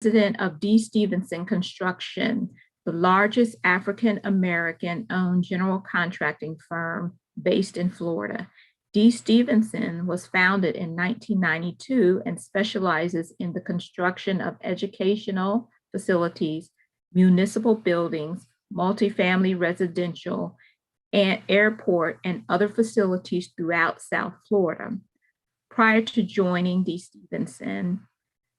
president of D. Stevenson Construction, the largest African-American owned general contracting firm based in Florida. D. Stevenson was founded in 1992 and specializes in the construction of educational facilities, municipal buildings, multifamily residential, and airport and other facilities throughout South Florida. Prior to joining D. Stevenson,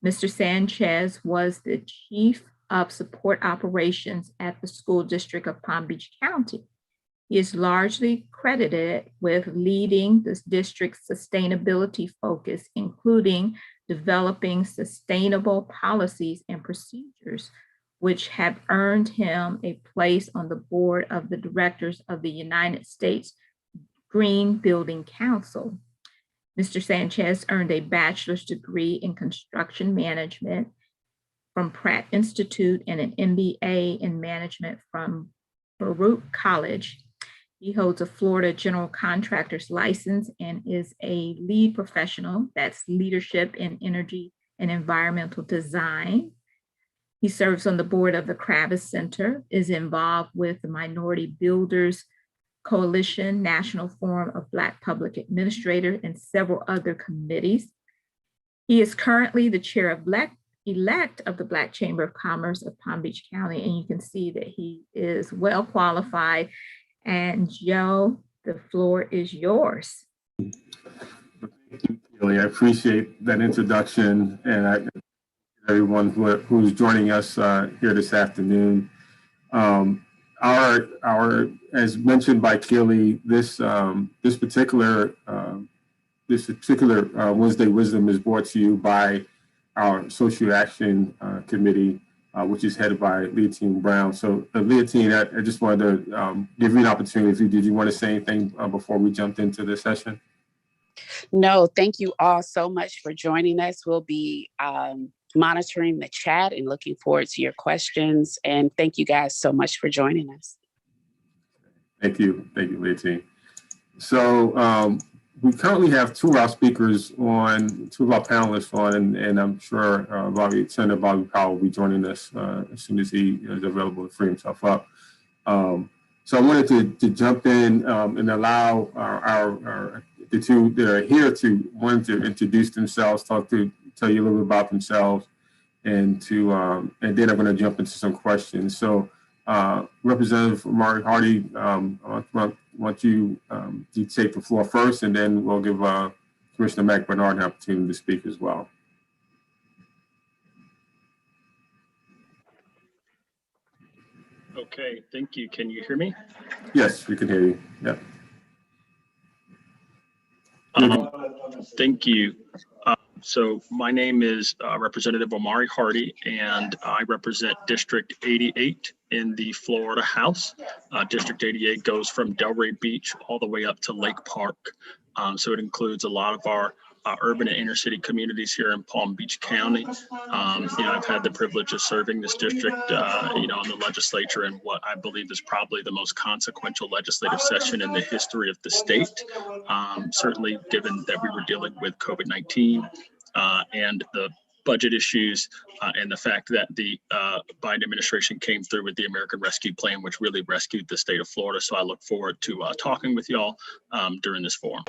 Mr. Sanchez was the Chief of Support Operations at the School District of Palm Beach County. He is largely credited with leading this district's sustainability focus, including developing sustainable policies and procedures, which have earned him a place on the board of the directors of the United States Green Building Council. Mr. Sanchez earned a bachelor's degree in construction management from Pratt Institute and an MBA in management from Baruch College. He holds a Florida general contractor's license and is a lead professional, that's leadership in energy and environmental design. He serves on the board of the Kravis Center, is involved with the Minority Builders Coalition, National Forum of Black Public Administrators, and several other committees. He is currently the chair of elect of the Black Chamber of Commerce of Palm Beach County, and you can see that he is well qualified. And Joe, the floor is yours. Thank you, Kelly. I appreciate that introduction, and everyone who's joining us here this afternoon. As mentioned by Kelly, this particular Wednesday Wisdom is brought to you by our Social Action Committee, which is headed by Leontine Brown. So, Leontine, I just wanted to give you an opportunity. Did you want to say anything before we jumped into this session? No, thank you all so much for joining us. We'll be monitoring the chat and looking forward to your questions. And thank you guys so much for joining us. Thank you, Leontine. So we currently have two of our panelists on, and I'm sure Senator Bobby Powell will be joining us as soon as he is available to free himself up. So I wanted to jump in and allow the two that are here to introduce themselves, tell you a little bit about themselves, and then I'm going to jump into some questions. So, Representative Omari Hardy, I want you to take the floor first, and then we'll give Commissioner Mack Bernard an opportunity to speak as well. Okay, thank you. Can you hear me? Yes, we can hear you. Yeah. Thank you. So my name is Representative Omari Hardy, and I represent District 88 in the Florida House. District 88 goes from Delray Beach all the way up to Lake Park. So it includes a lot of our urban and inner city communities here in Palm Beach County. I've had the privilege of serving this district, in the legislature in what I believe is probably the most consequential legislative session in the history of the state. Certainly given that we were dealing with COVID-19 and the budget issues and the fact that the Biden administration came through with the American Rescue Plan, which really rescued the state of Florida. So I look forward to talking with y'all during this forum.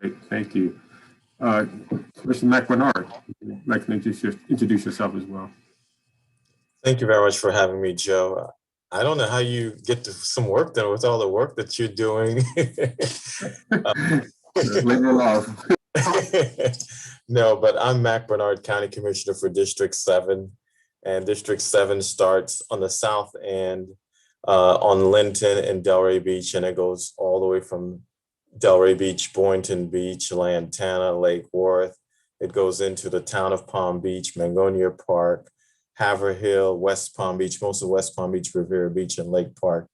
Great, thank you. Mr. Mack Bernard, would like to introduce yourself as well. Thank you very much for having me, Joe. I don't know how you get to some work done with all the work that you're doing. Labor love. No, but I'm Mack Bernard, County Commissioner for District 7. And District 7 starts on the south end on Linton and Delray Beach, and it goes all the way from Delray Beach, Boynton Beach, Lantana, Lake Worth. It goes into the town of Palm Beach, Mangonia Park, Haverhill, West Palm Beach, most of West Palm Beach, Revere Beach, and Lake Park.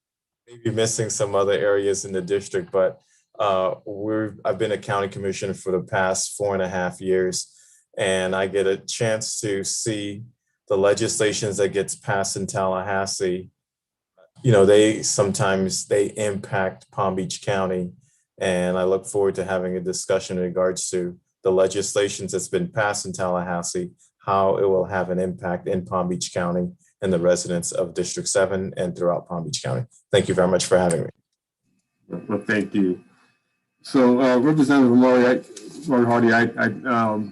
Maybe missing some other areas in the district, but I've been a county commissioner for the past 4.5 years, and I get a chance to see the legislations that gets passed in Tallahassee. They sometimes impact Palm Beach County. And I look forward to having a discussion in regards to the legislations that's been passed in Tallahassee, how it will have an impact in Palm Beach County and the residents of District 7 and throughout Palm Beach County. Thank you very much for having me. Well, thank you. So, Representative Omari Hardy,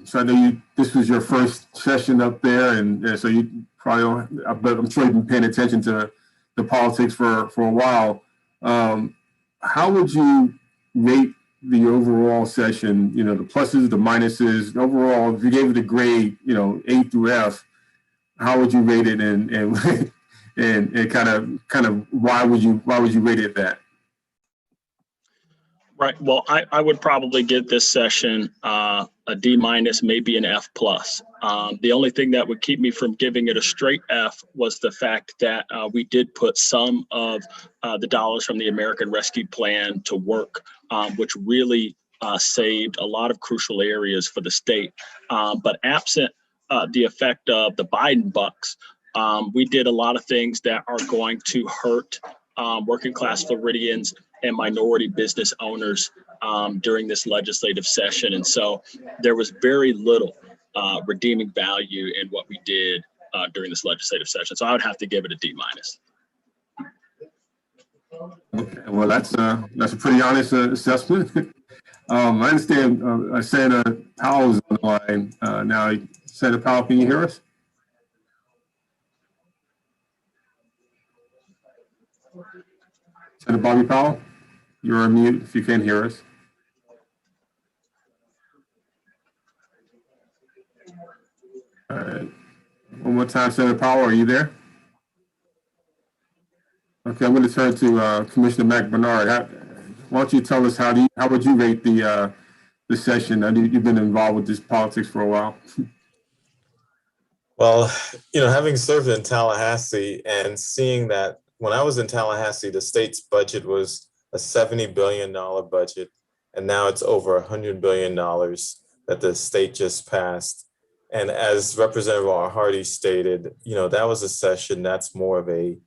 so I know this was your first session up there, and so you probably don't, but I'm sure you've been paying attention to the politics for a while. How would you rate the overall session? You know, the pluses, the minuses, overall. If you gave it a grade, you know, A through F, how would you rate it, and and kind of why would you rate it that? Right. Well, I would probably give this session a D minus, maybe an F plus. The only thing that would keep me from giving it a straight F was the fact that we did put some of the dollars from the American Rescue Plan to work, which really saved a lot of crucial areas for the state. But absent the effect of the Biden bucks, we did a lot of things that are going to hurt working class Floridians and minority business owners during this legislative session. And so there was very little redeeming value in what we did during this legislative session. So I would have to give it a D minus. Okay, well, that's a pretty honest assessment. I understand Senator Powell is on the line now. Senator Powell, can you hear us? Senator Bobby Powell, you're on mute if you can't hear us. All right. One more time, Senator Powell, are you there? Okay, I'm going to turn to Commissioner Mack Bernard. Why don't you tell us how would you rate the session? I know you've been involved with this politics for a while. Well, you know, having served in Tallahassee and seeing that when I was in Tallahassee, the state's budget was a $70 billion budget, and now it's over $100 billion that the state just passed. And as Representative Hardy stated, you know, that was a session that's more of a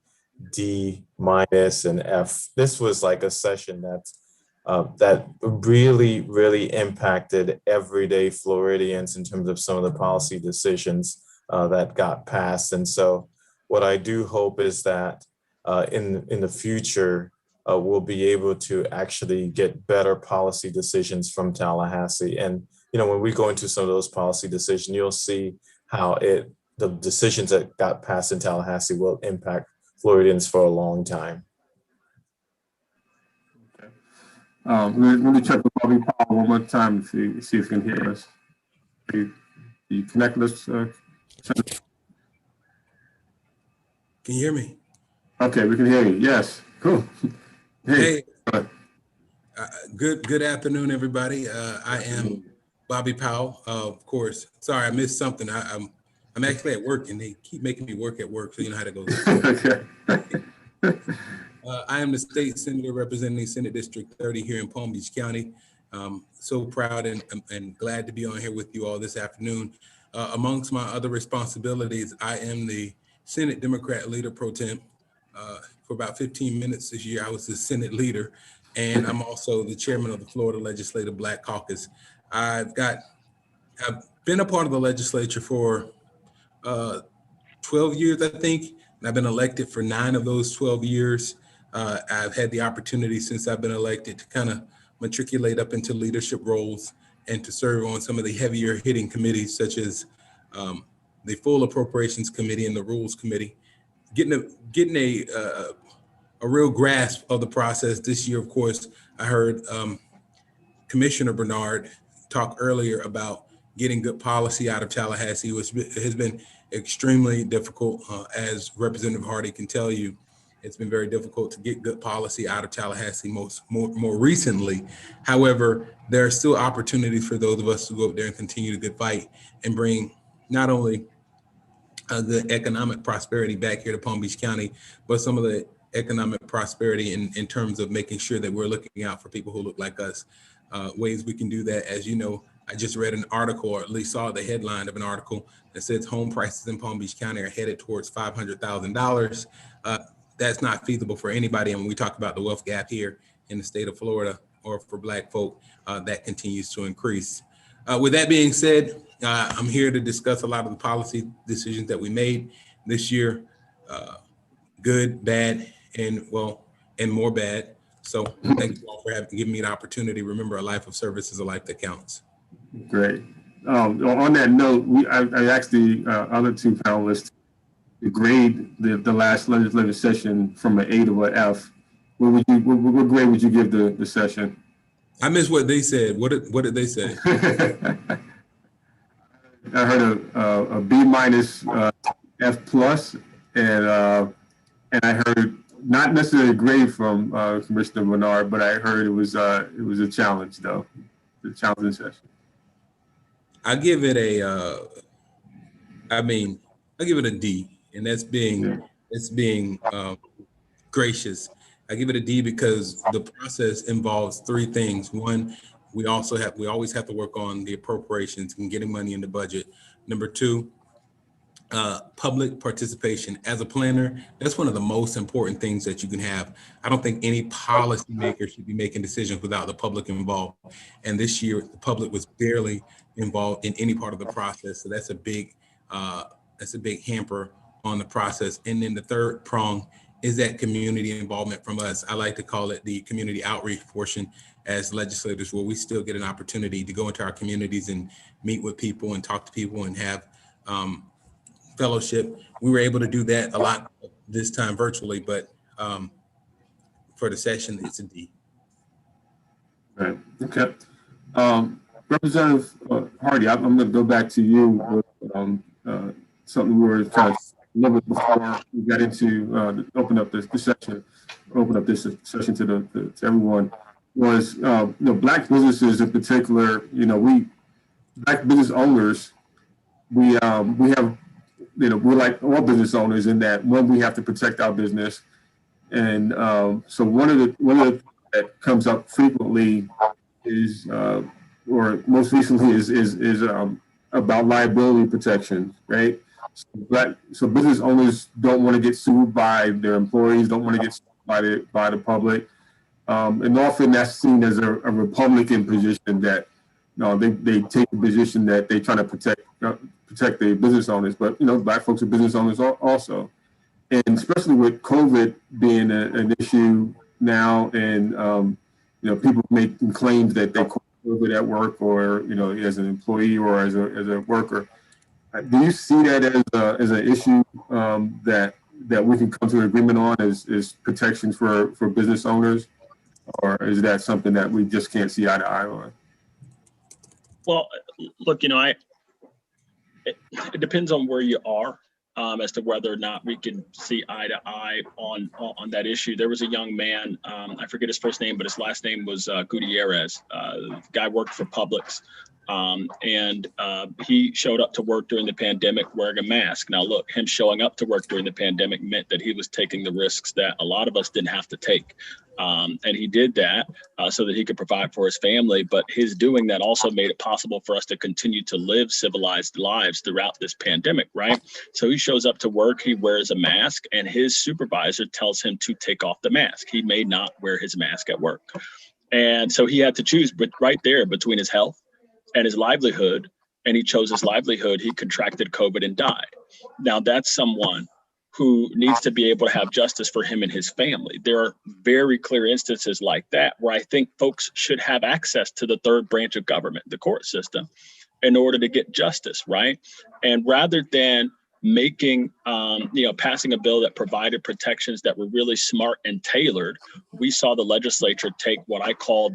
D minus and F. This was like a session that really, really impacted everyday Floridians in terms of some of the policy decisions that got passed. And so what I do hope is that in the future, we'll be able to actually get better policy decisions from Tallahassee. And, you know, when we go into some of those policy decisions, you'll see how the decisions that got passed in Tallahassee will impact Floridians for a long time. Okay. Let me check with Bobby Powell one more time to see if he can hear us. You connect us? Can you hear me? Okay, we can hear you. Yes, cool. Hey, good afternoon, everybody. I am Bobby Powell. Of course, sorry I missed something. I'm actually at work, and they keep making me work at work, so you know how to go. Okay. I am the state senator representing Senate District 30 here in Palm Beach County. So proud and glad to be on here with you all this afternoon. Amongst my other responsibilities, I am the Senate Democrat Leader Pro Tem. For about 15 minutes this year, I was the Senate leader, and I'm also the chairman of the Florida Legislative Black Caucus. I've been a part of the legislature for 12 years, I think, and I've been elected for 9 of those 12 years. I've had the opportunity since I've been elected to kind of matriculate up into leadership roles and to serve on some of the heavier hitting committees, such as the Full Appropriations Committee and the Rules Committee. Getting a real grasp of the process this year. Of course, I heard Commissioner Bernard talk earlier about getting good policy out of Tallahassee, which has been extremely difficult. As Representative Hardy can tell you, it's been very difficult to get good policy out of Tallahassee more recently. However, there are still opportunities for those of us to go up there and continue the good fight and bring not only the economic prosperity back here to Palm Beach County, but some of the economic prosperity in terms of making sure that we're looking out for people who look like us. Ways we can do that, as you know, I just read an article, or at least saw the headline of an article that says home prices in Palm Beach County are headed towards $500,000. That's not feasible for anybody. And when we talk about the wealth gap here in the state of Florida, or for Black folk, that continues to increase. With that being said, I'm here to discuss a lot of the policy decisions that we made this year, good, bad, and more bad. So thank you all for giving me the opportunity. Remember, a life of service is a life that counts. Great. On that note, I asked the other two panelists to grade the last legislative session from an A to an F. What grade would you give the session? I missed what they said. What did they say? I heard a B minus, F plus, and I heard not necessarily a grade from Commissioner Bernard, but I heard it was a challenge though, the challenging session. I give it a D, and that's being gracious. I give it a D because the process involves three things. One, we always have to work on the appropriations and getting money in the budget. Number two, public participation. As a planner, that's one of the most important things that you can have. I don't think any policymaker should be making decisions without the public involved. And this year, the public was barely involved in any part of the process. So that's a big hamper on the process. And then the third prong is that community involvement from us. I like to call it the community outreach portion as legislators, where we still get an opportunity to go into our communities and meet with people and talk to people and have fellowship. We were able to do that a lot this time virtually, but for the session, it's a D. Right. Okay. Representative Hardy, I'm going to go back to you with something we were kind of a little bit before we got into open up this session to everyone. Was Black businesses in particular? Black business owners, we have, we're like all business owners in that one, we have to protect our business, and so one of the that comes up frequently is, or most recently is about liability protection, right? So business owners don't want to get sued by their employees, don't want to get sued by the public, and often that's seen as a Republican position that they take the position that they try to protect the business owners, but Black folks are business owners also, and especially with COVID being an issue now, and people making claims that they caught COVID at work, or as an employee or as a worker. Do you see that as an issue that we can come to an agreement on as protections for business owners, or is that something that we just can't see eye to eye on? Well, look, it depends on where you are as to whether or not we can see eye to eye on that issue. There was a young man, I forget his first name, but his last name was Gutierrez. The guy worked for Publix. And he showed up to work during the pandemic wearing a mask. Now, look, him showing up to work during the pandemic meant that he was taking the risks that a lot of us didn't have to take. And he did that so that he could provide for his family. But his doing that also made it possible for us to continue to live civilized lives throughout this pandemic, right? So he shows up to work, he wears a mask, and his supervisor tells him to take off the mask. He may not wear his mask at work. And so he had to choose right there between his health and his livelihood, and he chose his livelihood. He contracted COVID and died. Now that's someone who needs to be able to have justice for him and his family. There are very clear instances like that where I think folks should have access to the third branch of government, the court system, in order to get justice, right? And rather than making, passing a bill that provided protections that were really smart and tailored, we saw the legislature take what I call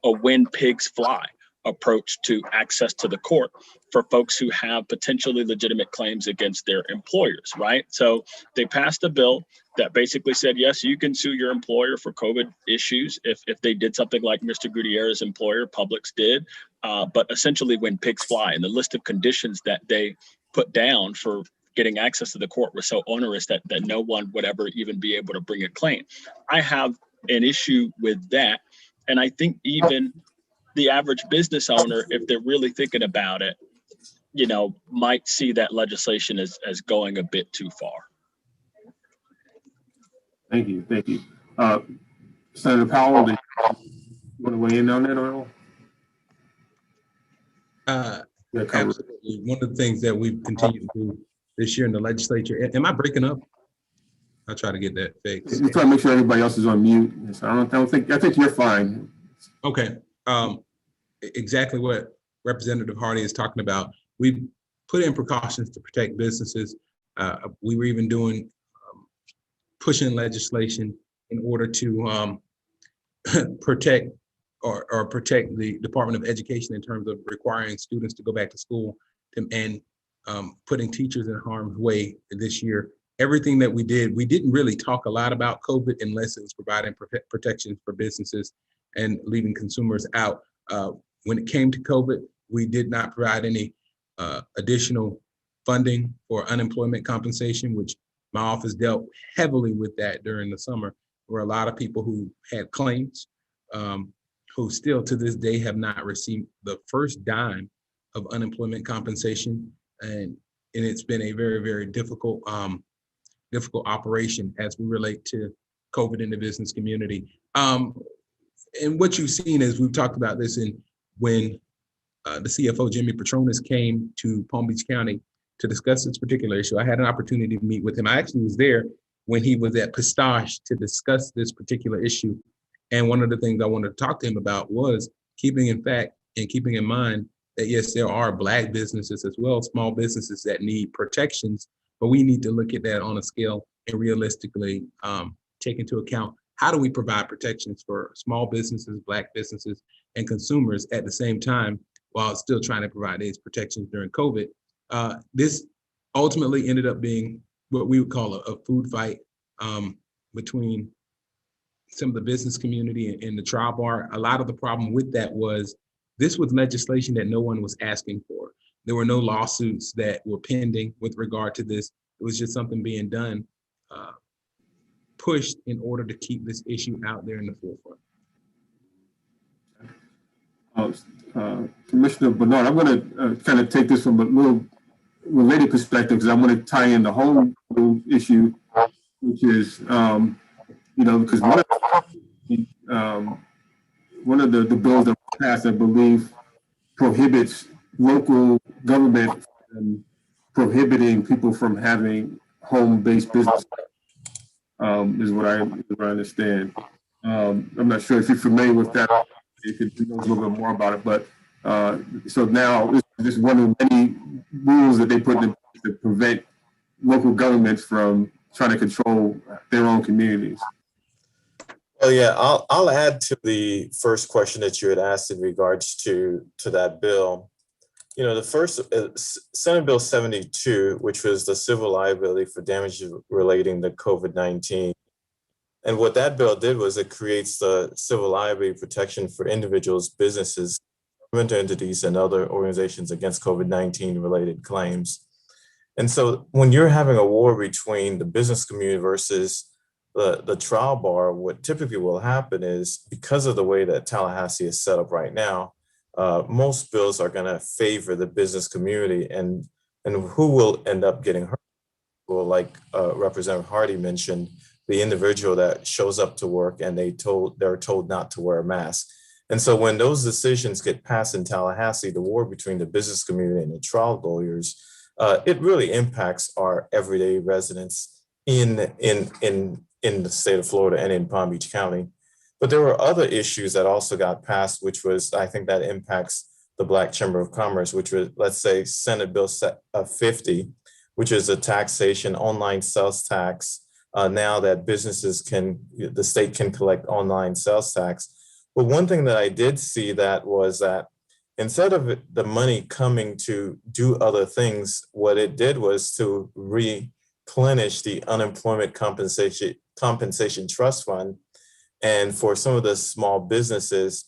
a when pigs fly approach to access to the court for folks who have potentially legitimate claims against their employers, right? So they passed a bill that basically said, yes, you can sue your employer for COVID issues if they did something like Mr. Gutierrez's employer, Publix, did, but essentially when pigs fly, and the list of conditions that they put down for getting access to the court was so onerous that no one would ever even be able to bring a claim. I have an issue with that, and I think even the average business owner, if they're really thinking about it, might see that legislation as going a bit too far. Thank you. Senator Powell, do you want to weigh in on that at all? Yeah, cover. Absolutely. One of the things that we've continued to do this year in the legislature, am I breaking up? I'll try to get that fixed. Just try to make sure everybody else is on mute. So I think you're fine. Okay. Exactly what Representative Hardy is talking about. We've put in precautions to protect businesses. We were even doing pushing legislation in order to protect or protect the Department of Education in terms of requiring students to go back to school and putting teachers in harm's way this year. Everything that we didn't really talk a lot about COVID unless it was providing protections for businesses and leaving consumers out. When it came to COVID, we did not provide any additional funding for unemployment compensation, which my office dealt heavily with that during the summer. There were a lot of people who had claims, who still to this day have not received the first dime of unemployment compensation. And it's been a very, very difficult operation as we relate to COVID in the business community. And what you've seen is we've talked about this when the CFO, Jimmy Petronas, came to Palm Beach County to discuss this particular issue. I had an opportunity to meet with him. I actually was there when he was at Pistache to discuss this particular issue. And one of the things I wanted to talk to him about was keeping in mind that yes, there are Black businesses as well, small businesses that need protections, but we need to look at that on a scale and realistically take into account how do we provide protections for small businesses, Black businesses, and consumers at the same time while still trying to provide these protections during COVID. This ultimately ended up being what we would call a food fight between some of the business community and the trial bar. A lot of the problem with that was this was legislation that no one was asking for. There were no lawsuits that were pending with regard to this. It was just something being done, pushed in order to keep this issue out there in the forefront. Commissioner Bernard, I'm going to kind of take this from a little related perspective because I want to tie in the whole issue, which is, because one of the bills that passed, I believe, prohibits local government from prohibiting people from having home-based business, is what I understand. I'm not sure if you're familiar with that. You could know a little bit more about it, but so now this is one of many rules that they put in place to prevent local governments from trying to control their own communities. Well, yeah, I'll add to the first question that you had asked in regards to that bill. The first Senate Bill 72, which was the civil liability for damages relating to COVID-19. And what that bill did was it creates the civil liability protection for individuals, businesses, governmental entities, and other organizations against COVID-19 related claims. And so when you're having a war between the business community versus the trial bar, what typically will happen is because of the way that Tallahassee is set up right now, most bills are going to favor the business community, and who will end up getting hurt? Well, like Representative Hardy mentioned, the individual that shows up to work and they're told not to wear a mask. And so when those decisions get passed in Tallahassee, the war between the business community and the trial lawyers, it really impacts our everyday residents in the state of Florida and in Palm Beach County. But there were other issues that also got passed, which was, I think that impacts the Black Chamber of Commerce, which was, let's say, Senate Bill 50, which is a taxation, online sales tax. Now that the state can collect online sales tax. But one thing that I did see that was that instead of the money coming to do other things, what it did was to replenish the unemployment compensation trust fund. And for some of the small businesses,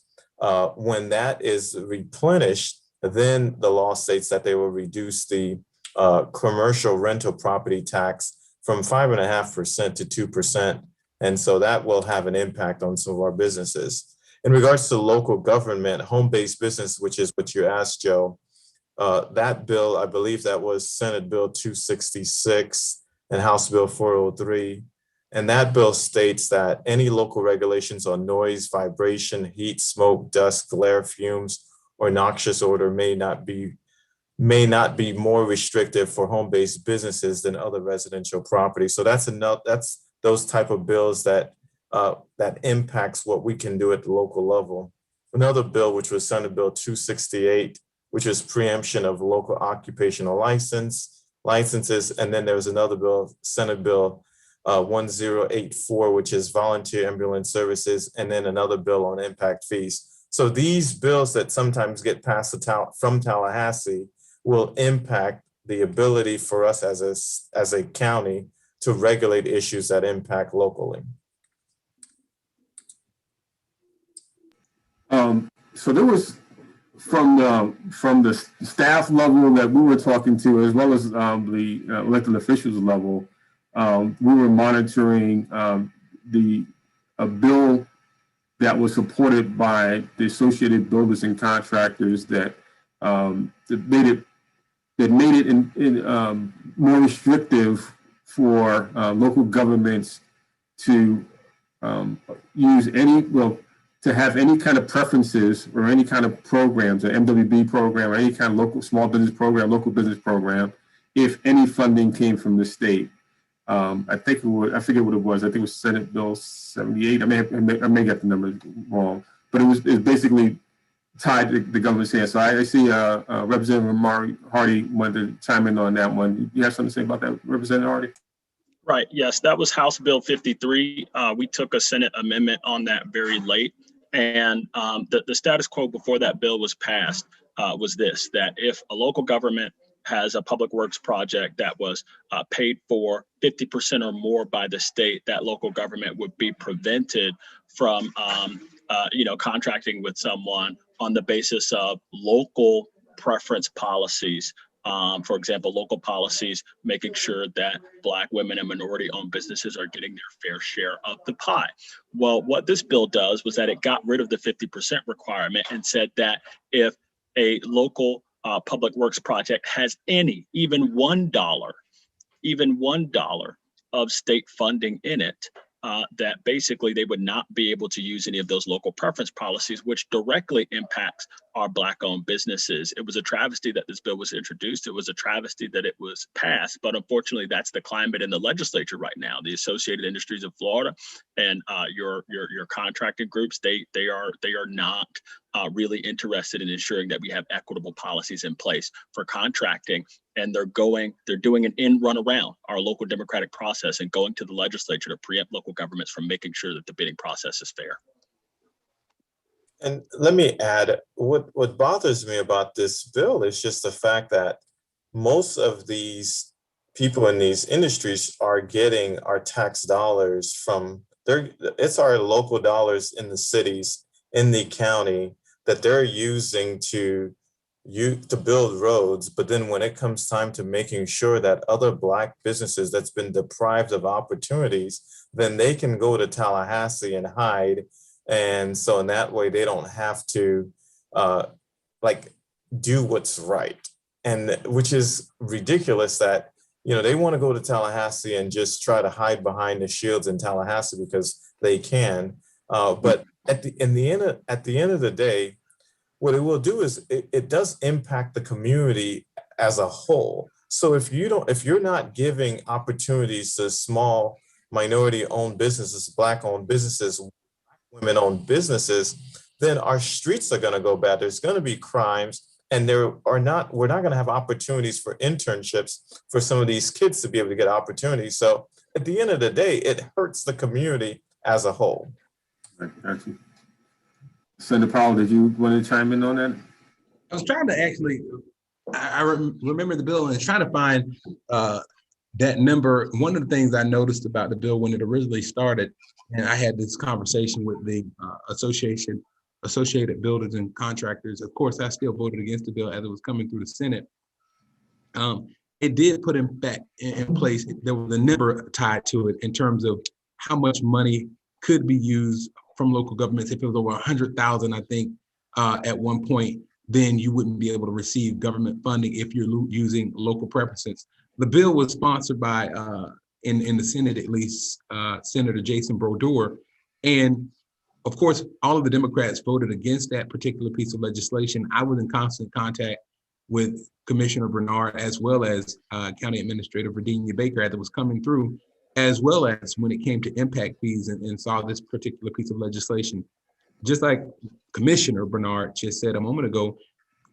when that is replenished, then the law states that they will reduce the commercial rental property tax from 5.5% to 2%. And so that will have an impact on some of our businesses. In regards to local government, home-based business, which is what you asked, Joe, that bill, I believe that was Senate Bill 266 and House Bill 403. And that bill states that any local regulations on noise, vibration, heat, smoke, dust, glare, fumes, or noxious odor may not be more restrictive for home-based businesses than other residential properties. So that's those type of bills that impacts what we can do at the local level. Another bill, which was Senate Bill 268, which is preemption of local occupational licenses. And then there was another bill, Senate Bill 1084, which is volunteer ambulance services, and then another bill on impact fees. So these bills that sometimes get passed from Tallahassee will impact the ability for us as a county to regulate issues that impact locally. So there was from the staff level that we were talking to, as well as the elected officials level, we were monitoring a bill that was supported by the Associated Builders and Contractors that made it more restrictive for local governments to to have any kind of preferences or any kind of programs, an MWB program or any kind of local small business program, local business program, if any funding came from the state. I forget what it was. I think it was Senate Bill 78. I may get the number wrong, but it was basically tied to the government's hands. So I see Representative Omari Hardy wanted to chime in on that one. You have something to say about that, Representative Hardy? Right. Yes, that was House Bill 53. We took a Senate amendment on that very late. And the status quo before that bill was passed was this, that if a local government has a public works project that was paid for 50% or more by the state, that local government would be prevented from contracting with someone on the basis of local preference policies. For example, local policies making sure that Black women and minority-owned businesses are getting their fair share of the pie. Well, what this bill does was that it got rid of the 50% requirement and said that if a local public works project has even $1 of state funding in it, that basically they would not be able to use any of those local preference policies, which directly impacts our Black-owned businesses. It was a travesty that this bill was introduced. It was a travesty that it was passed, but unfortunately, that's the climate in the legislature right now. The Associated Industries of Florida and your contracting groups, they are not really interested in ensuring that we have equitable policies in place for contracting. And they're doing an end run around our local democratic process and going to the legislature to preempt local governments from making sure that the bidding process is fair. And let me add, what bothers me about this bill is just the fact that most of these people in these industries are getting our tax dollars it's our local dollars in the cities, in the county, that they're using to build roads. But then when it comes time to making sure that other Black businesses that's been deprived of opportunities, then they can go to Tallahassee and hide. And so in that way, they don't have to do what's right. And which is ridiculous that, they want to go to Tallahassee and just try to hide behind the shields in Tallahassee because they can. But at the end of the day, what it will do is it does impact the community as a whole. So if you're not giving opportunities to small minority-owned businesses, Black-owned businesses, women-owned businesses, then our streets are going to go bad. There's going to be crimes, and we're not going to have opportunities for internships for some of these kids to be able to get opportunities. So at the end of the day, it hurts the community as a whole. Got you. Senator Powell, did you want to chime in on that? I was trying to actually, I remember the bill and trying to find that number. One of the things I noticed about the bill when it originally started, and I had this conversation with the Associated Builders and Contractors. Of course, I still voted against the bill as it was coming through the Senate. It did put in place, there was a number tied to it in terms of how much money could be used from local governments. If it was over 100,000, I think at one point, then you wouldn't be able to receive government funding if you're using local preferences. The bill was sponsored by, in the Senate at least, Senator Jason Brodeur. And of course, all of the Democrats voted against that particular piece of legislation. I was in constant contact with Commissioner Bernard, as well as County Administrator Virginia Baker, as it was coming through, as well as when it came to impact fees and saw this particular piece of legislation. Just like Commissioner Bernard just said a moment ago,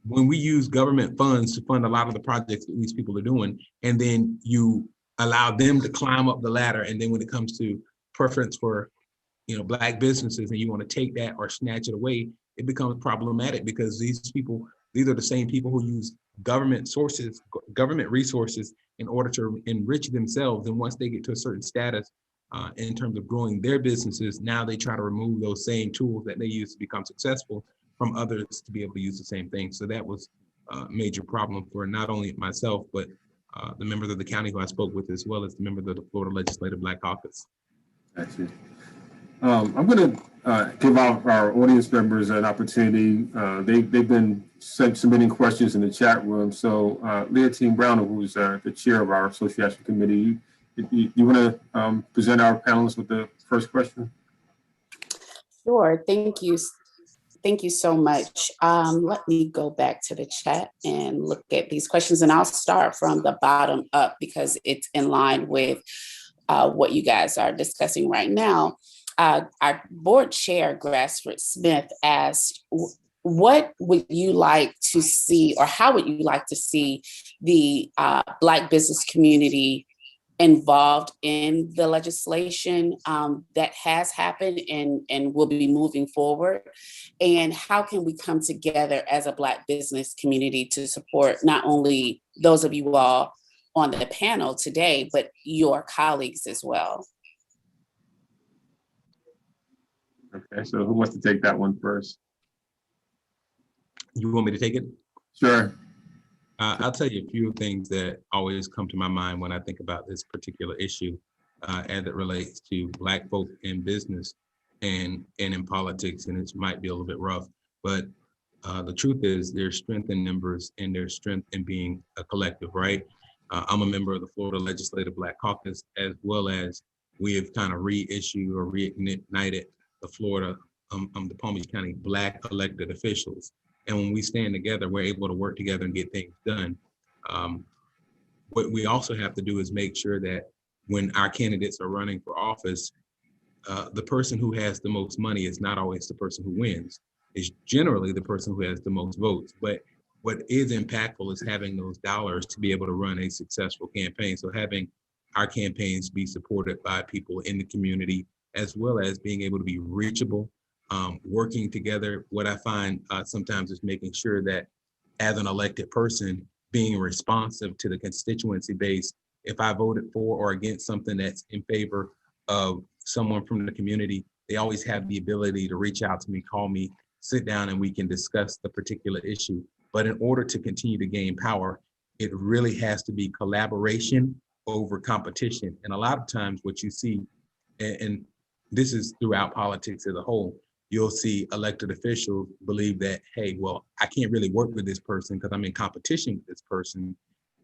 when we use government funds to fund a lot of the projects that these people are doing, and then you allow them to climb up the ladder, and then when it comes to preference for Black businesses, and you want to take that or snatch it away, it becomes problematic, because these are the same people who use government resources in order to enrich themselves. And once they get to a certain status in terms of growing their businesses, now they try to remove those same tools that they use to become successful from others to be able to use the same thing. So that was a major problem for not only myself, but the members of the county who I spoke with, as well as the members of the Florida Legislative Black Caucus. Thank you. I'm going to give out our audience members an opportunity. They've been submitting questions in the chat room. So Leontine Brown, who's the chair of our association committee, you want to present our panelists with the first question? Sure, thank you. Thank you so much. Let me go back to the chat and look at these questions, and I'll start from the bottom up because it's in line with what you guys are discussing right now. Our board chair, Grassford Smith, asked, what would you like to see, or how would you like to see the Black business community involved in the legislation that has happened and will be moving forward? And how can we come together as a Black business community to support not only those of you all on the panel today, but your colleagues as well? Okay, so who wants to take that one first? You want me to take it? Sure. I'll tell you a few things that always come to my mind when I think about this particular issue as it relates to Black folk in business and in politics, and it might be a little bit rough, but the truth is there's strength in numbers and there's strength in being a collective, right? I'm a member of the Florida Legislative Black Caucus, as well as we have kind of reissued or reignited the Florida, the Palm Beach County Black elected officials. And when we stand together, we're able to work together and get things done. What we also have to do is make sure that when our candidates are running for office, the person who has the most money is not always the person who wins. It's generally the person who has the most votes. But what is impactful is having those dollars to be able to run a successful campaign. So having our campaigns be supported by people in the community, as well as being able to be reachable, working together. What I find sometimes is making sure that as an elected person, being responsive to the constituency base, if I voted for or against something that's in favor of someone from the community, they always have the ability to reach out to me, call me, sit down, and we can discuss the particular issue. But in order to continue to gain power, it really has to be collaboration over competition. And a lot of times what you see, and this is throughout politics as a whole, you'll see elected officials believe that, hey, well, I can't really work with this person because I'm in competition with this person.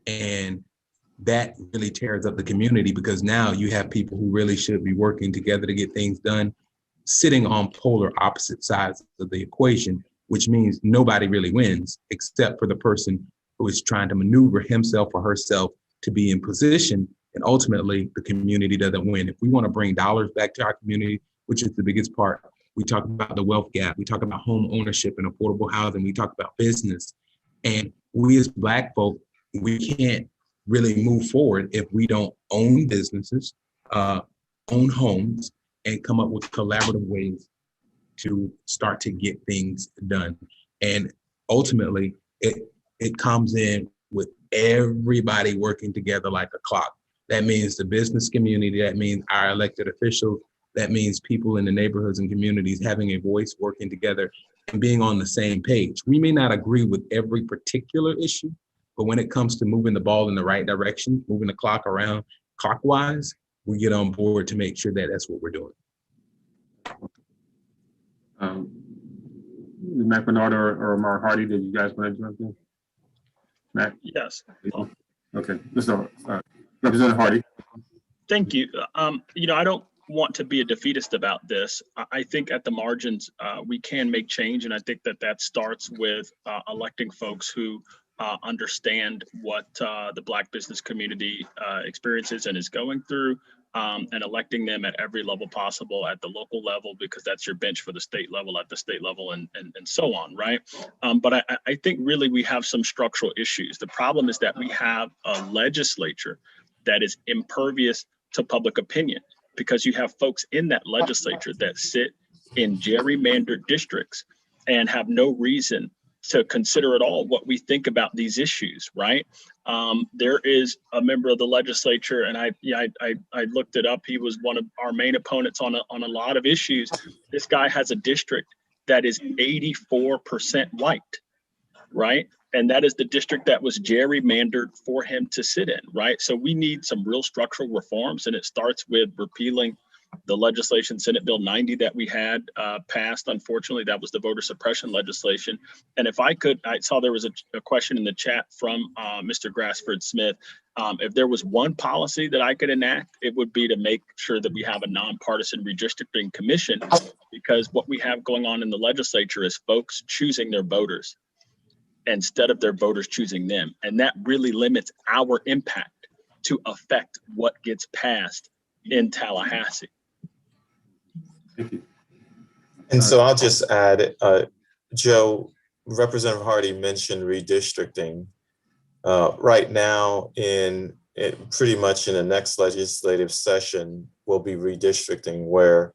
And that really tears up the community, because now you have people who really should be working together to get things done, sitting on polar opposite sides of the equation, which means nobody really wins except for the person who is trying to maneuver himself or herself to be in position. And ultimately, the community doesn't win. If we want to bring dollars back to our community, which is the biggest part, we talk about the wealth gap, we talk about home ownership and affordable housing, we talk about business. And we as Black folk, we can't really move forward if we don't own businesses, own homes, and come up with collaborative ways to start to get things done. And ultimately, it comes in with everybody working together like a clock. That means the business community, that means our elected officials, that means people in the neighborhoods and communities having a voice, working together and being on the same page. We may not agree with every particular issue, but when it comes to moving the ball in the right direction, moving the clock around clockwise, we get on board to make sure that that's what we're doing. Mack Bernard or Omari Hardy, did you guys want to jump in? Mack? Yes. Okay, Mr. Representative Hardy. Thank you. I don't want to be a defeatist about this. I think at the margins, we can make change. And I think that starts with electing folks who understand what the Black business community experiences and is going through, and electing them at every level possible, at the local level, because that's your bench for the state level, at the state level, and so on, right? But I think really we have some structural issues. The problem is that we have a legislature that is impervious to public opinion, because you have folks in that legislature that sit in gerrymandered districts and have no reason to consider at all what we think about these issues, right? There is a member of the legislature, and I looked it up. He was one of our main opponents on a lot of issues. This guy has a district that is 84% white, right? And that is the district that was gerrymandered for him to sit in, right? So we need some real structural reforms, and it starts with repealing the legislation, Senate Bill 90 that we had passed. Unfortunately, that was the voter suppression legislation. And if I could, I saw there was a question in the chat from Mr. Grassford Smith. If there was one policy that I could enact, it would be to make sure that we have a nonpartisan redistricting commission, because what we have going on in the legislature is folks choosing their voters instead of their voters choosing them. And that really limits our impact to affect what gets passed in Tallahassee. Thank you. And so I'll just add, Joe, Representative Hardy mentioned redistricting. Right now, pretty much in the next legislative session, we'll be redistricting, where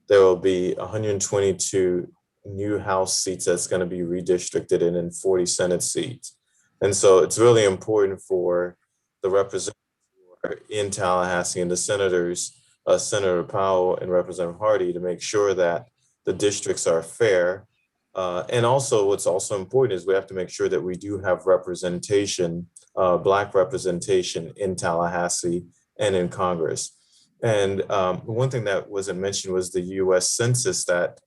there will be 122 new House seats that's going to be redistricted, and then 40 Senate seats. And so it's really important for the representatives who are in Tallahassee and the senators, Senator Powell and Representative Hardy, to make sure that the districts are fair. And also what's also important is we have to make sure that we do have representation, Black representation in Tallahassee and in Congress. And one thing that wasn't mentioned was the U.S. Census that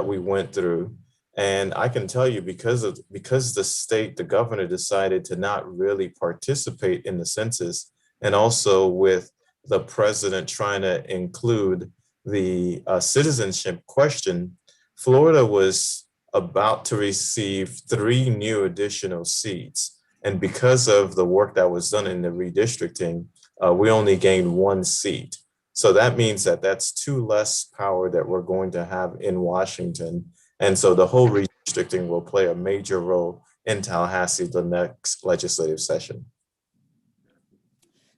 we went through. And I can tell you, because the governor decided to not really participate in the census, and also with the president trying to include the citizenship question, Florida was about to receive 3 new additional seats. And because of the work that was done in the redistricting, we only gained 1 seat. So that means that that's 2 less power that we're going to have in Washington. And so the whole redistricting will play a major role in Tallahassee the next legislative session.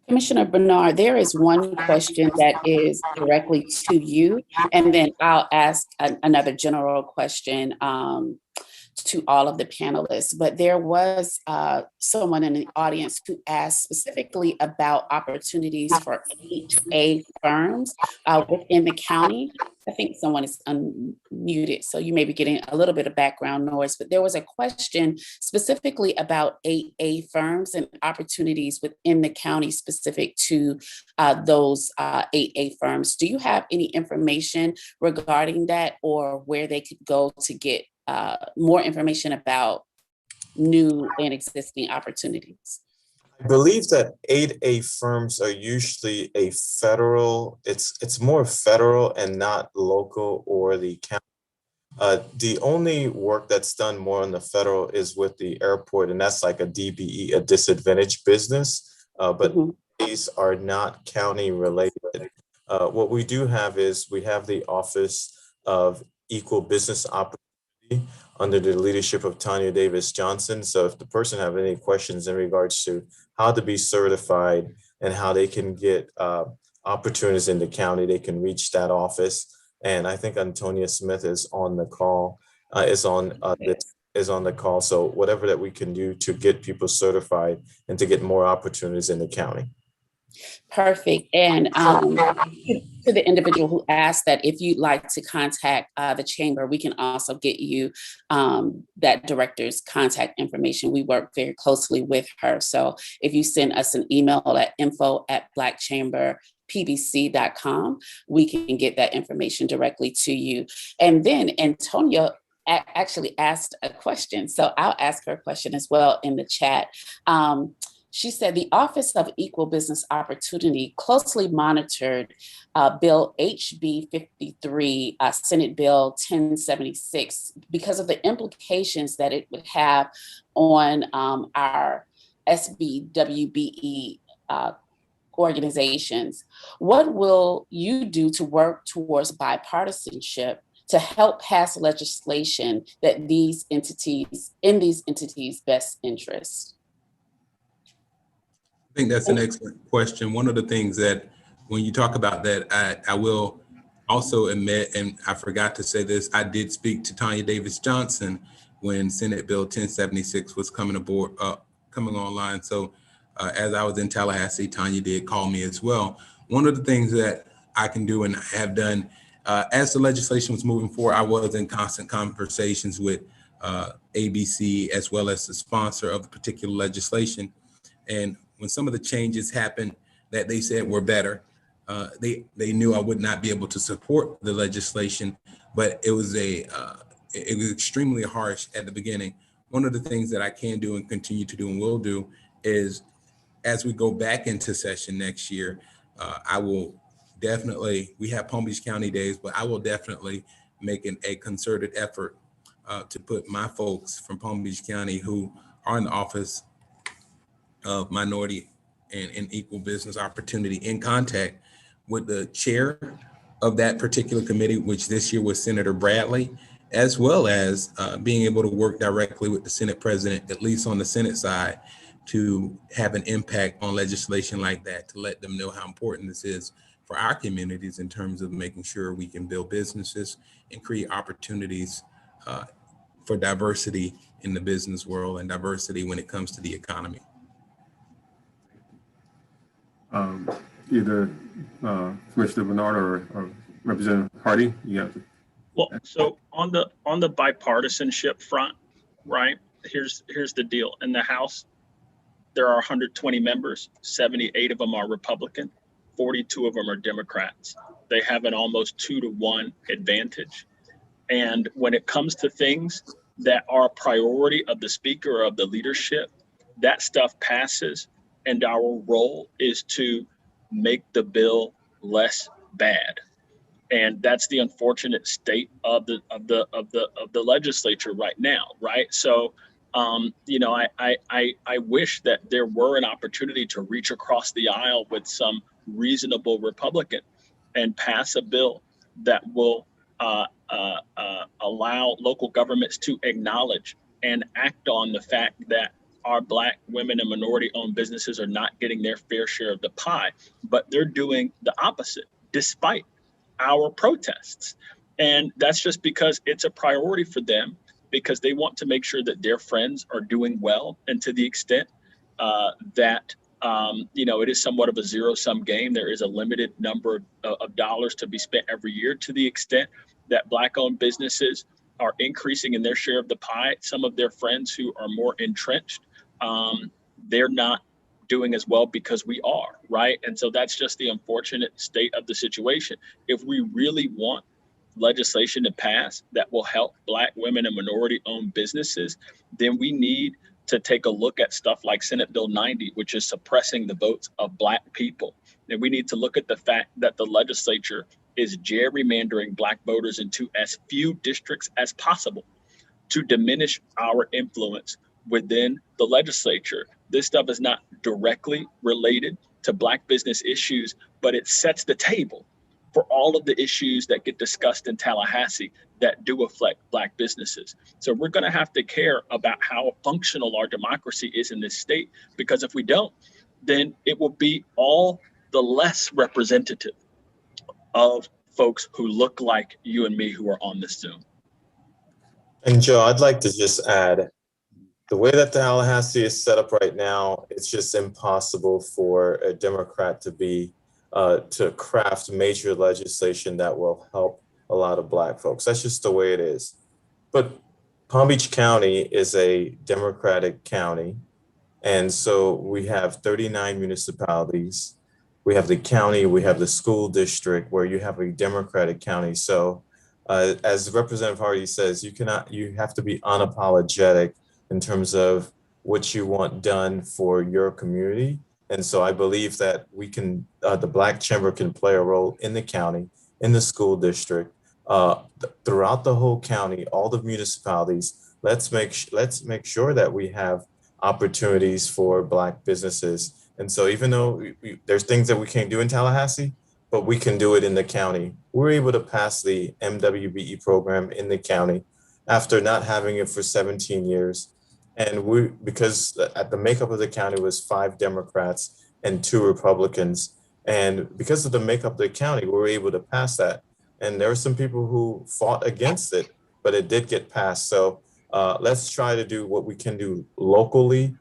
Commissioner Bernard, there is one question that is directly to you, and then I'll ask another general question to all of the panelists. But there was someone in the audience who asked specifically about opportunities for 8A firms within the county. I think someone is unmuted, so you may be getting a little bit of background noise, but there was a question specifically about 8A firms and opportunities within the county specific to those 8A firms. Do you have any information regarding that, or where they could go to get more information about new and existing opportunities? I believe that 8A firms are usually a federal, it's more federal and not local or the county. The only work that's done more on the federal is with the airport, and that's like a DBE, a disadvantaged business, but these are not county related. What we do have is we have the Office of Equal Business Opportunity under the leadership of Tanya Davis Johnson. So if the person have any questions in regards to how to be certified and how they can get opportunities in the county, they can reach that office. And I think Antonia Smith is on the call, is on the call. So whatever that we can do to get people certified and to get more opportunities in the county. Perfect. And to the individual who asked that, if you'd like to contact the chamber, we can also get you that director's contact information. We work very closely with her. So if you send us an email at info@blackchamberpbc.com, we can get that information directly to you. And then Antonia actually asked a question. So I'll ask her a question as well in the chat. She said the Office of Equal Business Opportunity closely monitored Bill HB 53, Senate Bill 1076, because of the implications that it would have on our SBWBE organizations. What will you do to work towards bipartisanship to help pass legislation that in these entities' best interest? I think that's an excellent question. One of the things that when you talk about that, I will also admit, and I forgot to say this, I did speak to Tanya Davis Johnson when Senate Bill 1076 was coming online. So as I was in Tallahassee, Tanya did call me as well. One of the things that I can do and have done as the legislation was moving forward, I was in constant conversations with ABC as well as the sponsor of the particular legislation. And when some of the changes happened that they said were better, they knew I would not be able to support the legislation, but it was extremely harsh at the beginning. One of the things that I can do and continue to do and will do is, as we go back into session next year, I will definitely, we have Palm Beach County Days, but I will definitely make a concerted effort to put my folks from Palm Beach County who are in the Office of Minority and Equal Business Opportunity in contact with the chair of that particular committee, which this year was Senator Bradley, as well as being able to work directly with the Senate President, at least on the Senate side, to have an impact on legislation like that, to let them know how important this is for our communities in terms of making sure we can build businesses and create opportunities for diversity in the business world and diversity when it comes to the economy. Either Commissioner Bernard or Representative Hardy, you have to. Well, so on the bipartisanship front, right? Here's the deal. In the House, there are 120 members. 78 of them are Republican. 42 of them are Democrats. They have an almost 2-to-1 advantage. And when it comes to things that are a priority of the speaker or of the leadership, that stuff passes. And our role is to make the bill less bad. And that's the unfortunate state of the legislature right now, right? So, you know, I wish that there were an opportunity to reach across the aisle with some reasonable Republican and pass a bill that will allow local governments to acknowledge and act on the fact that our Black, women, and minority-owned businesses are not getting their fair share of the pie, but they're doing the opposite despite our protests. And that's just because it's a priority for them, because they want to make sure that their friends are doing well. And to the extent that, you know, it is somewhat of a zero-sum game, there is a limited number of dollars to be spent every year. To the extent that Black-owned businesses are increasing in their share of the pie, some of their friends who are more entrenched, they're not doing as well because we are, right? And so that's just the unfortunate state of the situation. If we really want legislation to pass that will help Black, women, and minority-owned businesses, then we need to take a look at stuff like Senate Bill 90, which is suppressing the votes of Black people. And we need to look at the fact that the legislature is gerrymandering Black voters into as few districts as possible to diminish our influence within the legislature. This stuff is not directly related to Black business issues, but it sets the table for all of the issues that get discussed in Tallahassee that do affect Black businesses. So we're going to have to care about how functional our democracy is in this state, because if we don't, then it will be all the less representative of folks who look like you and me who are on this Zoom. And Joe, I'd like to just add, the way that Tallahassee is set up right now, it's just impossible for a Democrat to craft major legislation that will help a lot of Black folks. That's just the way it is. But Palm Beach County is a Democratic county. And so we have 39 municipalities. We have the county, we have the school district where you have a Democratic county. So as Representative Hardy says, you have to be unapologetic in terms of what you want done for your community. And so I believe that we can, the Black Chamber can play a role in the county, in the school district, throughout the whole county, all the municipalities. Let's make sure that we have opportunities for Black businesses. And so even though there's things that we can't do in Tallahassee, but we can do it in the county. We're able to pass the MWBE program in the county after not having it for 17 years. And because at the makeup of the county was 5 Democrats and 2 Republicans. And because of the makeup of the county, we were able to pass that. And there were some people who fought against it, but it did get passed. So let's try to do what we can do locally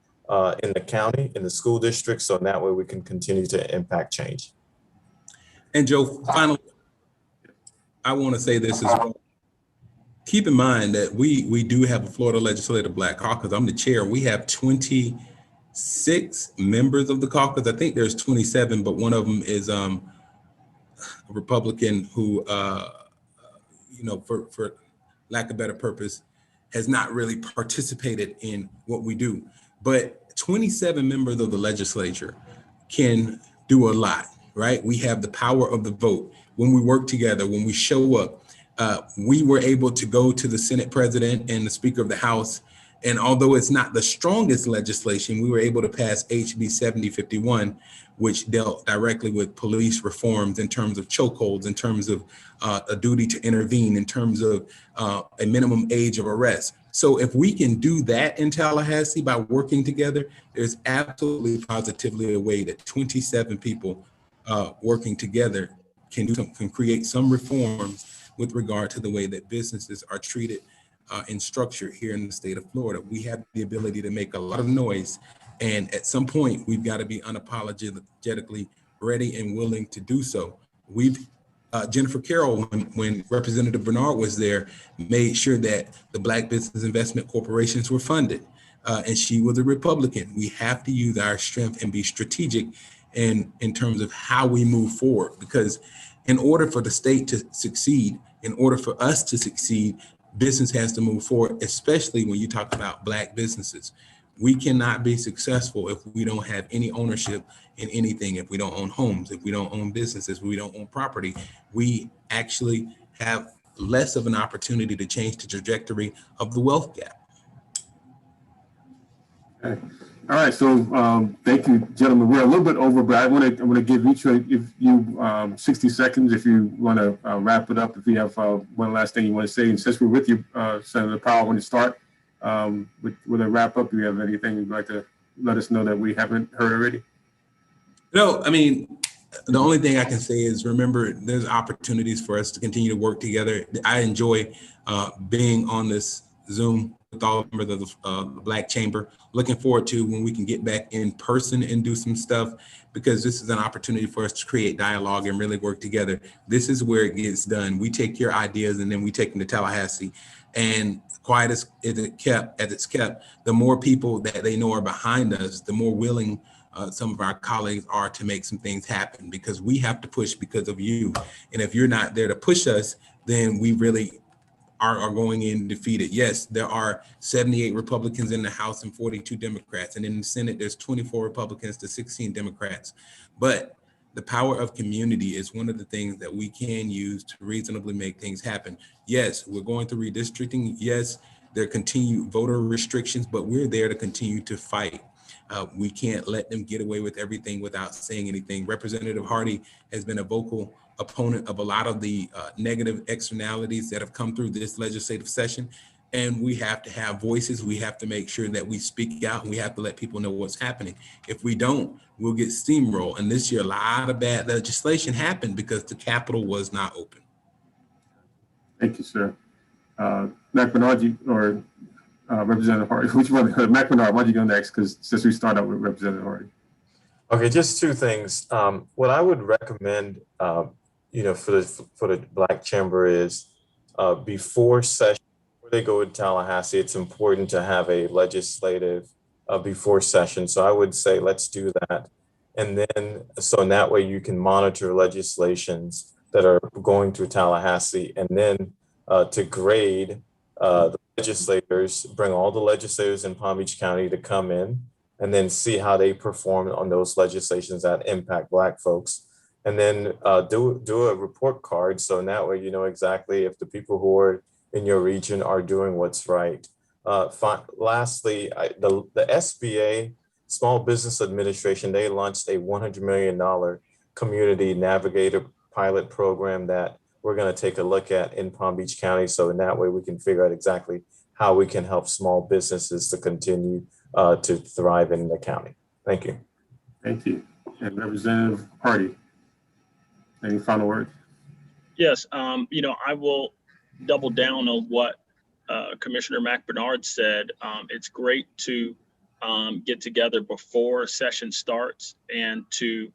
in the county, in the school district, so in that way we can continue to impact change. And Joe, finally, I want to say this as well. Keep in mind that we do have a Florida Legislative Black Caucus. I'm the chair. We have 26 members of the caucus. I think there's 27, but one of them is a Republican who, for lack of better purpose, has not really participated in what we do. But 27 members of the legislature can do a lot, right? We have the power of the vote. When we work together, when we show up, we were able to go to the Senate President and the Speaker of the House. And although it's not the strongest legislation, we were able to pass HB 7051, which dealt directly with police reforms in terms of chokeholds, in terms of a duty to intervene, in terms of a minimum age of arrest. So if we can do that in Tallahassee by working together, there's absolutely positively a way that 27 people working together can create some reforms with regard to the way that businesses are treated and structured here in the state of Florida. We have the ability to make a lot of noise, and at some point we've got to be unapologetically ready and willing to do so. Jennifer Carroll, when Representative Bernard was there, made sure that the Black Business Investment Corporations were funded, and she was a Republican. We have to use our strength and be strategic in terms of how we move forward, because in order for the state to succeed, in order for us to succeed, business has to move forward, especially when you talk about Black businesses. We cannot be successful if we don't have any ownership in anything, if we don't own homes, if we don't own businesses, if we don't own property. We actually have less of an opportunity to change the trajectory of the wealth gap. Okay. All right, so thank you, gentlemen. We're a little bit over, but I want to give each of you 60 seconds if you want to wrap it up. If you have one last thing you want to say, and since we're with you, Senator Powell, when you start with a wrap up, do you have anything you'd like to let us know that we haven't heard already? No, I mean, the only thing I can say is remember, there's opportunities for us to continue to work together. I enjoy being on this Zoom with all members of the Black Chamber. Looking forward to when we can get back in person and do some stuff, because this is an opportunity for us to create dialogue and really work together. This is where it gets done. We take your ideas and then we take them to Tallahassee. And quiet as it's kept, the more people that they know are behind us, the more willing some of our colleagues are to make some things happen, because we have to push because of you. And if you're not there to push us, then we really are going in defeated. Yes, there are 78 Republicans in the House and 42 Democrats. And in the Senate, there's 24 Republicans to 16 Democrats. But the power of community is one of the things that we can use to reasonably make things happen. Yes, we're going through redistricting. Yes, there are continued voter restrictions, but we're there to continue to fight. We can't let them get away with everything without saying anything. Representative Hardy has been a vocal opponent of a lot of the negative externalities that have come through this legislative session. And we have to have voices. We have to make sure that we speak out, and we have to let people know what's happening. If we don't, we'll get steamrolled. And this year, a lot of bad legislation happened because the Capitol was not open. Thank you, sir. Mack Bernard, or Representative Hardy, which one? Mack Bernard, why'd you go next? Because since we start out with Representative Hardy. Okay, just 2 things. What I would recommend, for the Black Chamber is before they go to Tallahassee, it's important to have a legislative before session. So I would say let's do that, and then so in that way you can monitor legislations that are going through Tallahassee, and then to grade the legislators, bring all the legislators in Palm Beach County to come in and then see how they perform on those legislations that impact Black folks. And then do a report card. So in that way, you know exactly if the people who are in your region are doing what's right. Lastly, the SBA, Small Business Administration, they launched a $100 million community navigator pilot program that we're going to take a look at in Palm Beach County. So in that way, we can figure out exactly how we can help small businesses to continue to thrive in the county. Thank you. Thank you. And Representative Hardy, any final words? Yes, I will double down on what Commissioner Mack Bernard said. It's great to get together before session starts and to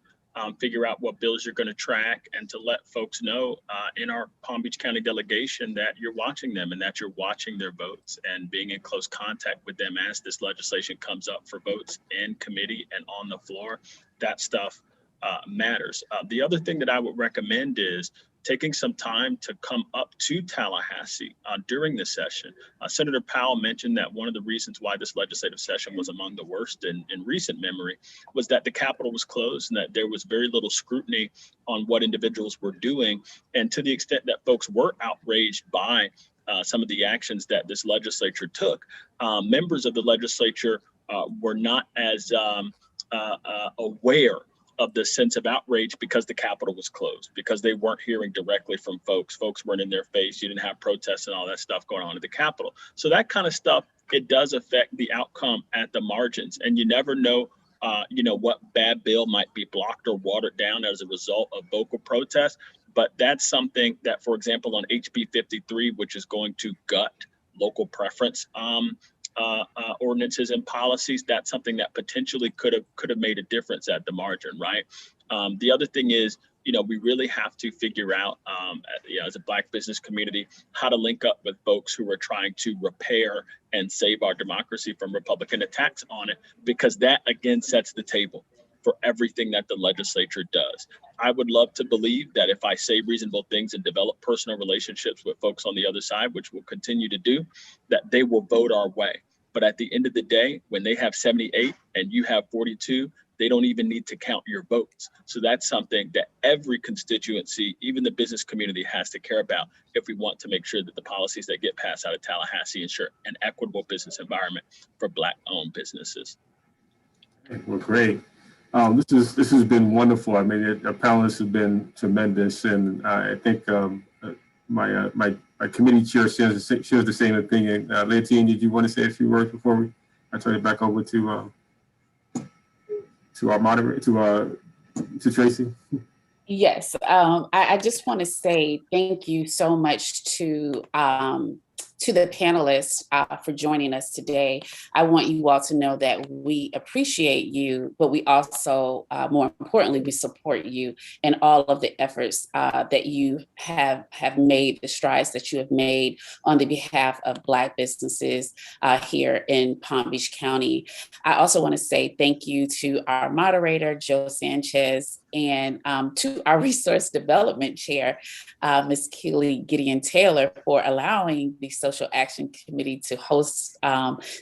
figure out what bills you're going to track and to let folks know in our Palm Beach County delegation that you're watching them and that you're watching their votes and being in close contact with them as this legislation comes up for votes in committee and on the floor. That stuff matters. The other thing that I would recommend is taking some time to come up to Tallahassee during the session. Senator Powell mentioned that one of the reasons why this legislative session was among the worst in recent memory was that the Capitol was closed and that there was very little scrutiny on what individuals were doing. And to the extent that folks were outraged by some of the actions that this legislature took, members of the legislature were not as aware of the sense of outrage because the Capitol was closed, because they weren't hearing directly from folks. Folks weren't in their face. You didn't have protests and all that stuff going on at the Capitol. So that kind of stuff, it does affect the outcome at the margins. And you never know, what bad bill might be blocked or watered down as a result of vocal protest. But that's something that, for example, on HB 53, which is going to gut local preference ordinances and policies, that's something that potentially could have made a difference at the margin, right? The other thing is, we really have to figure out, as a Black business community, how to link up with folks who are trying to repair and save our democracy from Republican attacks on it, because that again sets the table for everything that the legislature does. I would love to believe that if I say reasonable things and develop personal relationships with folks on the other side, which we'll continue to do, that they will vote our way. But at the end of the day, when they have 78 and you have 42, they don't even need to count your votes. So that's something that every constituency, even the business community, has to care about if we want to make sure that the policies that get passed out of Tallahassee ensure an equitable business environment for Black-owned businesses. Well, great. This has been wonderful. I mean, the panelists have been tremendous, and I think my committee chair shares the same opinion. Leontine, did you want to say a few words before I turn it back over to our moderator, to Tracy? Yes, I just want to say thank you so much to the panelists for joining us today. I want you all to know that we appreciate you, but we also, more importantly, we support you in all of the efforts that you have made, the strides that you have made on the behalf of Black businesses here in Palm Beach County. I also want to say thank you to our moderator, Joe Sanchez, and to our resource development chair, Ms. Keely Gideon Taylor, for allowing the Social Action Committee to host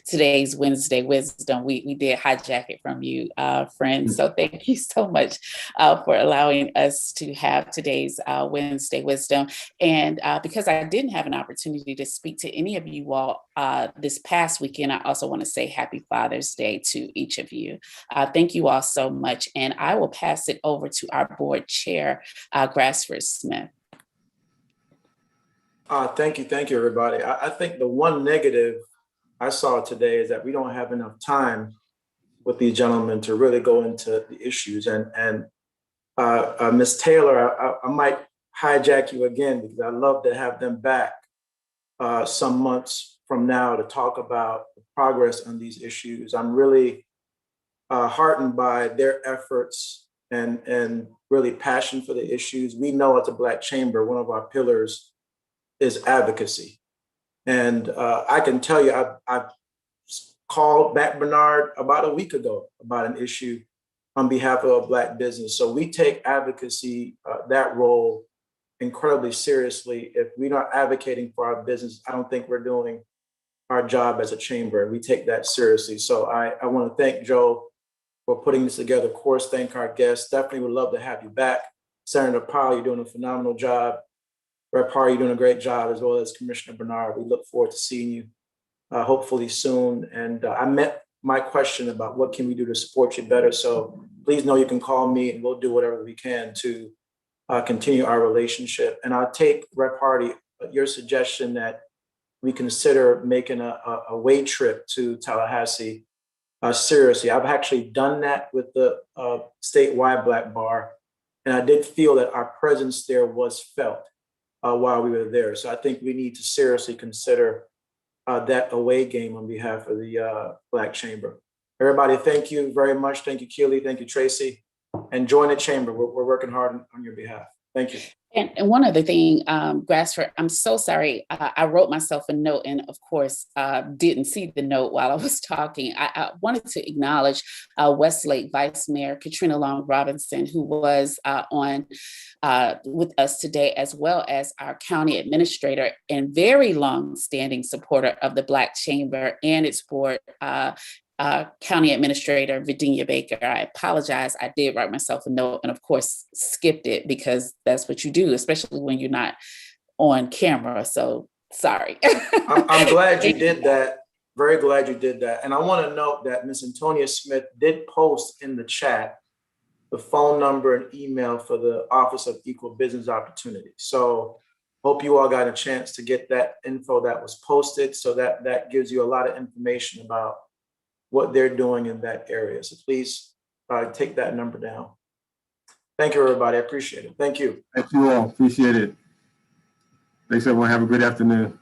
today's Wednesday Wisdom. We did hijack it from you, friends. So thank you so much for allowing us to have today's Wednesday Wisdom. And because I didn't have an opportunity to speak to any of you all this past weekend, I also want to say Happy Father's Day to each of you. Thank you all so much. And I will pass it over to our board chair, Grassford Smith. Thank you, everybody. I think the one negative I saw today is that we don't have enough time with these gentlemen to really go into the issues. And Ms. Taylor, I might hijack you again, because I'd love to have them back some months from now to talk about the progress on these issues. I'm really heartened by their efforts and really passion for the issues. We know at the Black Chamber, one of our pillars is advocacy. And I can tell you, I've called Mack Bernard about a week ago about an issue on behalf of a Black business. So we take advocacy, that role, incredibly seriously. If we're not advocating for our business, I don't think we're doing our job as a chamber. We take that seriously. So I want to thank Joe for putting this together. Of course, thank our guests. Definitely would love to have you back. Senator Powell, you're doing a phenomenal job. Rep. Hart, you're doing a great job, as well as Commissioner Bernard. We look forward to seeing you hopefully soon. And I meant my question about what can we do to support you better. So please know you can call me and we'll do whatever we can to continue our relationship. And I'll take, Rep. Hardy, your suggestion that we consider making a way trip to Tallahassee seriously. I've actually done that with the statewide Black Bar, and I did feel that our presence there was felt while we were there. So I think we need to seriously consider that away game on behalf of the Black Chamber. Everybody, thank you very much. Thank you, Keely. Thank you, Tracy. And join the chamber. We're working hard on your behalf. Thank you. And one other thing, Grassford, I'm so sorry. I wrote myself a note and of course, didn't see the note while I was talking. I wanted to acknowledge Westlake Vice Mayor Katrina Long Robinson, who was on with us today, as well as our county administrator and very long-standing supporter of the Black Chamber and its board, County Administrator Virginia Baker. I apologize. I did write myself a note and of course skipped it because that's what you do, especially when you're not on camera. So sorry. I'm glad you did that. Very glad you did that. And I want to note that Ms. Antonia Smith did post in the chat the phone number and email for the Office of Equal Business Opportunity. So hope you all got a chance to get that info that was posted. So that gives you a lot of information about what they're doing in that area. So please take that number down. Thank you, everybody. I appreciate it. Thank you. Thank you all. Appreciate it. Thanks, everyone. Have a good afternoon.